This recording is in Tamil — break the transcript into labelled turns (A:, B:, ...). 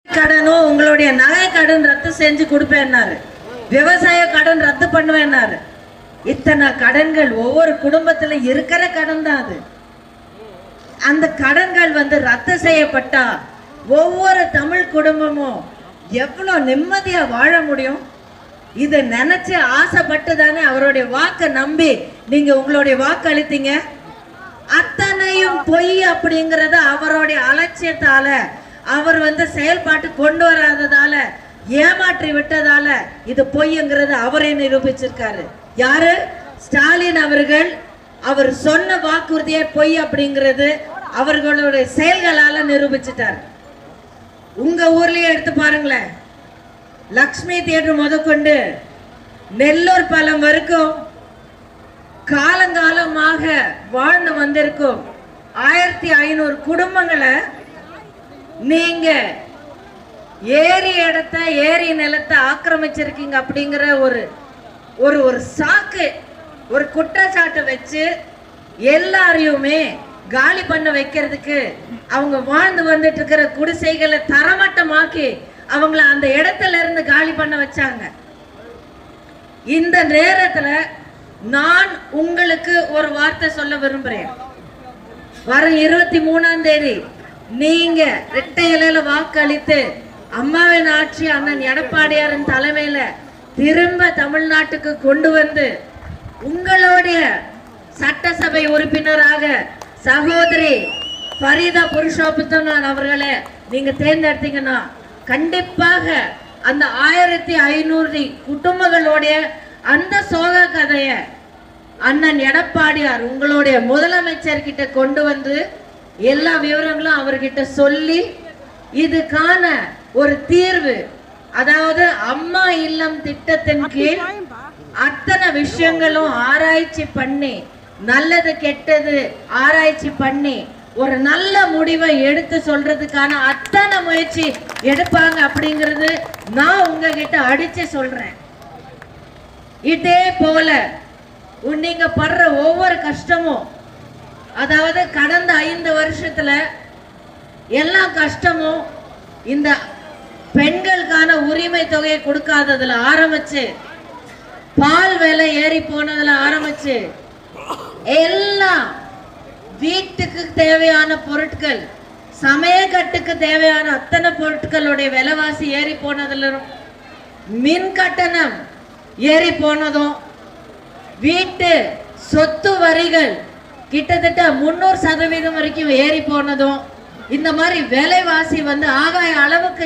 A: கடனும் உங்களுடைய நகை கடன் ரத்து செஞ்சு கொடுப்பேன்னாரு, விவசாய கடன் ரத்து பண்ணுவேன்னாரு. இத்தனை கடன்கள் ஒவ்வொரு குடும்பத்துல இருக்கிற கடன் தான் அது. அந்த கடன்கள் ரத்து செய்யப்பட்டா ஒவ்வொரு தமிழ் குடும்பமும் எவ்வளவு நிம்மதியா வாழ முடியும்? இதை நினைச்சு ஆசைப்பட்டு தானே அவருடைய வாக்கை நம்பி நீங்க உங்களுடைய வாக்கு அளித்தீங்க. அத்தனையும் பொய் அப்படிங்கறத அவருடைய அலட்சியத்தால, அவர் செயல்பாட்டு கொண்டு வராததால, ஏமாற்றி விட்டதால இது பொய்ங்கிறது அவரே நிரூபிச்சிருக்காரு. யாரு? ஸ்டாலின் அவர்கள். அவர் சொன்ன வாக்குறுதியே பொய் அப்படிங்கிறது அவர்களுடைய செயல்களால நிரூபிச்சிட்டார். உங்க ஊர்லயே எடுத்து பாருங்களேன், லக்ஷ்மி தியேட்டர் முதற்கொண்டு நெல்லூர் பாலம் வரைக்கும் காலங்காலமாக வாழ்ந்து வந்திருக்கும் 1500 குடும்பங்களை நீங்க ஏரி இடத்தை, ஏரி நிலத்தை ஆக்கிரமிச்சிருக்கீங்க அப்படிங்கிற ஒரு ஒரு சாக்கு, ஒரு குற்றச்சாட்டு வச்சு எல்லாரையுமே காலி பண்ண வைக்கிறதுக்கு அவங்க வாழ்ந்து வந்துட்டு இருக்கிற குடிசைகளை தரமட்டமாக்கி அவங்கள அந்த இடத்துல இருந்து காலி பண்ண வச்சாங்க. இந்த நேரத்துல நான் உங்களுக்கு ஒரு வார்த்தை சொல்ல விரும்புறேன். வரும் 23ஆம் தேதி நீங்க இரட்டை இலையில வாக்களித்து அம்மாவின் ஆட்சி அண்ணன் எடப்பாடியாரின் தலைமையில திரும்ப தமிழ்நாட்டுக்கு கொண்டு வந்து உங்களுடைய சட்டசபை உறுப்பினராக சகோதரி ஃபரீதா புருஷோத்தமன் அவர்களை நீங்க தேர்ந்தெடுத்தீங்கன்னா கண்டிப்பாக அந்த 1500 குடும்பங்களுடைய அந்த சோக கதைய அண்ணன் எடப்பாடியார் உங்களுடைய முதலமைச்சர் கிட்ட கொண்டு வந்து எல்லா விவரங்களும் அவர்கிட்ட சொல்லி இதுக்கான ஒரு தீர்வு, அதாவது அம்மா இல்லம் திட்டத்தின் கீழ் அத்தனை விஷயங்களும் ஆராய்ச்சி பண்ணி, நல்லது கெட்டது ஆராய்ச்சி பண்ணி ஒரு நல்ல முடிவை எடுத்து சொல்றதுக்கான அத்தனை முயற்சி எடுப்பாங்க அப்படிங்கிறது நான் உங்ககிட்ட அடிச்சு சொல்றேன். இதே போல நீங்க படுற ஒவ்வொரு கஷ்டமும், அதாவது கடந்த 5 வருஷத்துல எல்லா கஷ்டமும் இந்த பெண்களுக்கான உரிமை தொகையை கொடுக்காததுல ஆரம்பிச்சு, பால் விலை ஏறி போனதுல ஆரம்பிச்சு, எல்லாம் வீட்டுக்கு தேவையான பொருட்கள், சமையக்கட்டுக்கு தேவையான அத்தனை பொருட்களுடைய விலைவாசி ஏறி போனதுல, மின் கட்டணம் ஏறி போனதும், வீட்டு சொத்து வரிகள் கிட்டத்தட்ட 300% வரைக்கும் ஏறி போனதும், இந்த மாதிரி விலைவாசி ஆகாய அளவுக்கு